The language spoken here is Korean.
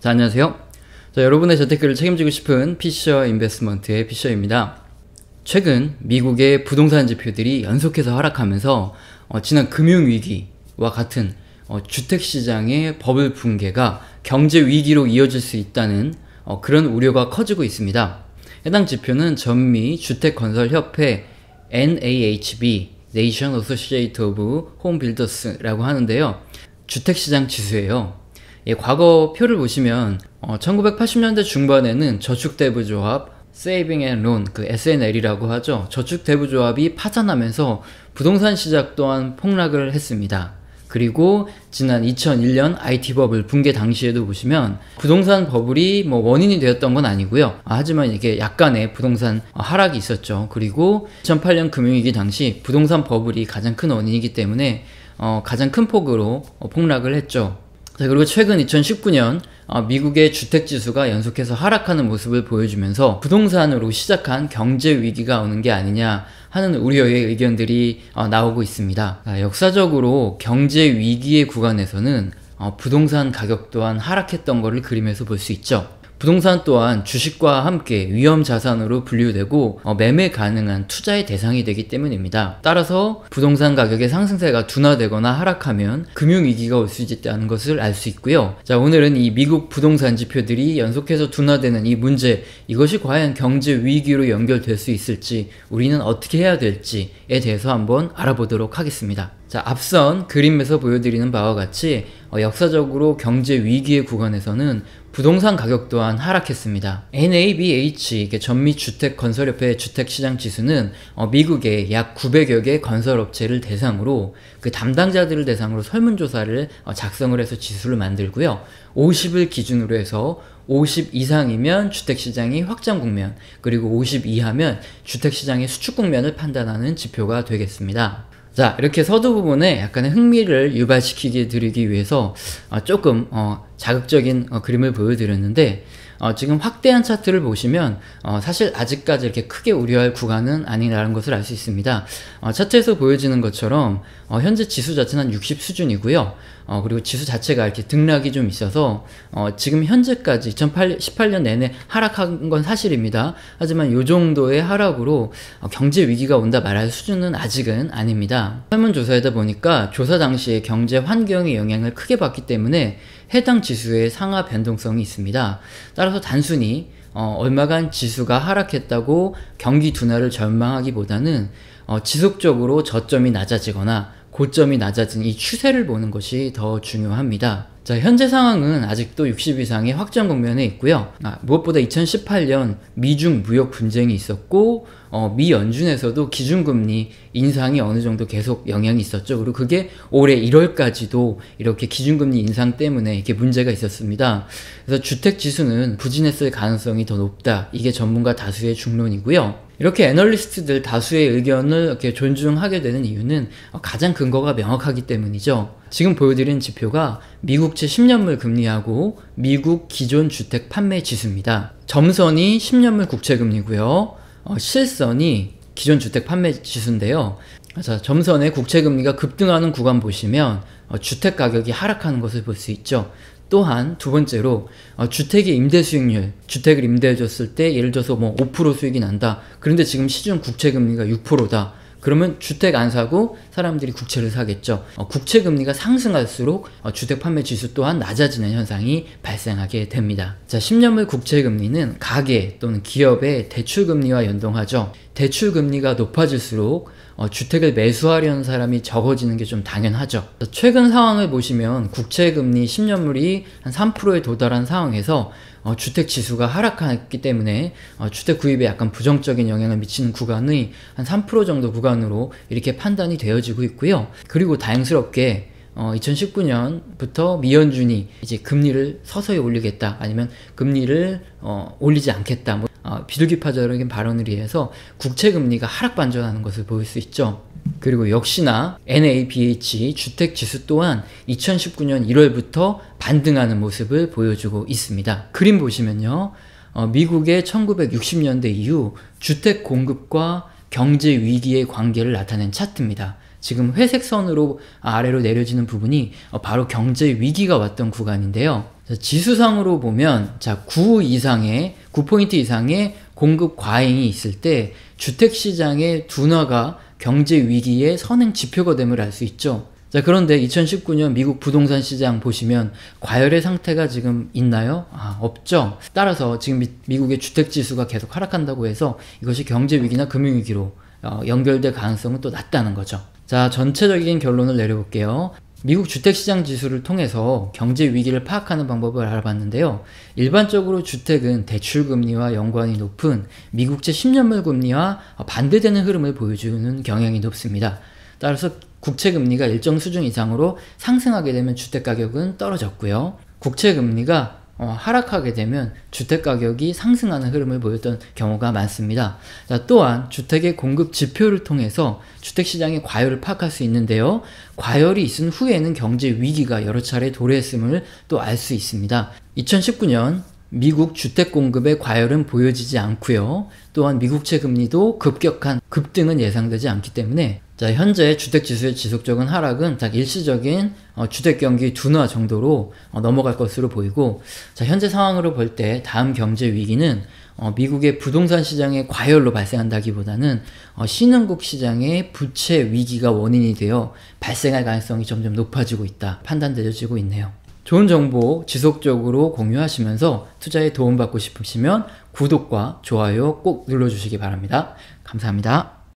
자, 안녕하세요. 자, 여러분의 재테크를 책임지고 싶은 피셔 인베스트먼트의 피셔입니다. 최근 미국의 부동산 지표들이 연속해서 하락하면서 지난 금융위기와 같은 주택시장의 버블 붕괴가 경제위기로 이어질 수 있다는 그런 우려가 커지고 있습니다. 해당 지표는 전미 주택건설협회 NAHB Nation Association of Home Builders라고 하는데요. 주택시장 지수예요. 과거 표를 보시면 1980년대 중반에는 저축대부조합 Saving and Loan, 그 SNL이라고 하죠. 저축대부조합이 파산하면서 부동산 시장 또한 폭락을 했습니다. 그리고 지난 2001년 IT 버블 붕괴 당시에도 보시면 부동산 버블이 원인이 되었던 건 아니고요. 하지만 이게 약간의 부동산 하락이 있었죠. 그리고 2008년 금융위기 당시 부동산 버블이 가장 큰 원인이기 때문에 가장 큰 폭으로 폭락을 했죠. 자, 그리고 최근 2019년 미국의 주택지수가 연속해서 하락하는 모습을 보여주면서 부동산으로 시작한 경제위기가 오는 게 아니냐 하는 우려의 의견들이 나오고 있습니다. 역사적으로 경제위기의 구간에서는 부동산 가격 또한 하락했던 것을 그림에서 볼 수 있죠. 부동산 또한 주식과 함께 위험자산으로 분류되고 매매 가능한 투자의 대상이 되기 때문입니다. 따라서 부동산 가격의 상승세가 둔화되거나 하락하면 금융위기가 올 수 있다는 것을 알 수 있고요. 자, 오늘은 이 미국 부동산 지표들이 연속해서 둔화되는 이 문제, 이것이 과연 경제위기로 연결될 수 있을지, 우리는 어떻게 해야 될지에 대해서 한번 알아보도록 하겠습니다. 자, 앞선 그림에서 보여드리는 바와 같이 역사적으로 경제위기의 구간에서는 부동산 가격 또한 하락했습니다. NABH, 전미주택건설협회 주택시장지수는 미국의 약 900여 개 건설업체를 대상으로 그 담당자들을 대상으로 설문조사를 작성을 해서 지수를 만들고요. 50을 기준으로 해서 50 이상이면 주택시장이 확장 국면, 그리고 50 이하면 주택시장의 수축 국면을 판단하는 지표가 되겠습니다. 자, 이렇게 서두 부분에 약간의 흥미를 유발시키게 드리기 위해서 조금 자극적인 그림을 보여드렸는데, 지금 확대한 차트를 보시면 사실 아직까지 이렇게 크게 우려할 구간은 아니라는 것을 알 수 있습니다. 차트에서 보여지는 것처럼 현재 지수 자체는 한 60 수준이고요. 그리고 지수 자체가 이렇게 등락이 좀 있어서 지금 현재까지 2018년 내내 하락한 건 사실입니다. 하지만 이 정도의 하락으로 경제 위기가 온다 말할 수준은 아직은 아닙니다. 설문조사이다 보니까 조사 당시에 경제 환경의 영향을 크게 받기 때문에 해당 지수의 상하 변동성이 있습니다. 따라서 단순히 얼마간 지수가 하락했다고 경기 둔화를 전망하기보다는 지속적으로 저점이 낮아지거나 고점이 낮아진 이 추세를 보는 것이 더 중요합니다. 자, 현재 상황은 아직도 60 이상의 확정 국면에 있고요. 무엇보다 2018년 미중 무역 분쟁이 있었고 미 연준에서도 기준금리 인상이 어느 정도 계속 영향이 있었죠. 그리고 그게 올해 1월까지도 이렇게 기준금리 인상 때문에 이렇게 문제가 있었습니다. 그래서 주택지수는 부진했을 가능성이 더 높다. 이게 전문가 다수의 중론이고요. 이렇게 애널리스트들 다수의 의견을 이렇게 존중하게 되는 이유는 가장 근거가 명확하기 때문이죠. 지금 보여드린 지표가 미국채 10년물 금리하고 미국 기존 주택 판매 지수입니다. 점선이 10년물 국채 금리고요. 실선이 기존 주택 판매 지수인데요. 자, 점선의 국채 금리가 급등하는 구간 보시면 주택 가격이 하락하는 것을 볼 수 있죠. 또한 두 번째로 주택의 임대 수익률, 주택을 임대해줬을 때 예를 들어서 5% 수익이 난다. 그런데 지금 시중 국채 금리가 6%다. 그러면 주택 안 사고 사람들이 국채를 사겠죠. 국채 금리가 상승할수록 주택 판매 지수 또한 낮아지는 현상이 발생하게 됩니다. 자, 10년물 국채 금리는 가계 또는 기업의 대출 금리와 연동하죠. 대출 금리가 높아질수록 주택을 매수하려는 사람이 적어지는 게 좀 당연하죠. 최근 상황을 보시면 국채금리 10년물이 한 3%에 도달한 상황에서 주택 지수가 하락했기 때문에 주택 구입에 약간 부정적인 영향을 미치는 구간의 한 3% 정도 구간으로 이렇게 판단이 되어지고 있고요. 그리고 다행스럽게 2019년부터 미연준이 이제 금리를 서서히 올리겠다, 아니면 금리를 올리지 않겠다, 비둘기파적인 발언을 위해서 국채 금리가 하락 반전하는 것을 볼 수 있죠. 그리고 역시나 NABH 주택지수 또한 2019년 1월부터 반등하는 모습을 보여주고 있습니다. 그림 보시면요, 미국의 1960년대 이후 주택 공급과 경제 위기의 관계를 나타낸 차트입니다. 지금 회색 선으로 아래로 내려지는 부분이 바로 경제 위기가 왔던 구간인데요. 지수상으로 보면, 자, 9포인트 이상의 공급 과잉이 있을 때 주택시장의 둔화가 경제 위기의 선행 지표가 됨을 알 수 있죠. 자, 그런데 2019년 미국 부동산 시장 보시면 과열의 상태가 지금 있나요? 없죠. 따라서 지금 미국의 주택지수가 계속 하락한다고 해서 이것이 경제 위기나 금융 위기로 연결될 가능성은 또 낮다는 거죠. 자, 전체적인 결론을 내려볼게요. 미국 주택시장 지수를 통해서 경제 위기를 파악하는 방법을 알아봤는데요. 일반적으로 주택은 대출금리와 연관이 높은 미국채 10년물 금리와 반대되는 흐름을 보여주는 경향이 높습니다. 따라서 국채금리가 일정 수준 이상으로 상승하게 되면 주택가격은 떨어졌고요. 국채금리가 하락하게 되면 주택가격이 상승하는 흐름을 보였던 경우가 많습니다. 자, 또한 주택의 공급 지표를 통해서 주택시장의 과열을 파악할 수 있는데요. 과열이 있은 후에는 경제 위기가 여러 차례 도래했음을 또 알 수 있습니다. 2019년 미국 주택 공급의 과열은 보여지지 않고요. 또한 미국채 금리도 급격한 급등은 예상되지 않기 때문에 자, 현재 주택지수의 지속적인 하락은 딱 일시적인 주택경기 둔화 정도로 넘어갈 것으로 보이고, 자, 현재 상황으로 볼 때 다음 경제 위기는 미국의 부동산 시장의 과열로 발생한다기보다는 신흥국 시장의 부채 위기가 원인이 되어 발생할 가능성이 점점 높아지고 있다 판단되어지고 있네요. 좋은 정보 지속적으로 공유하시면서 투자에 도움받고 싶으시면 구독과 좋아요 꼭 눌러주시기 바랍니다. 감사합니다.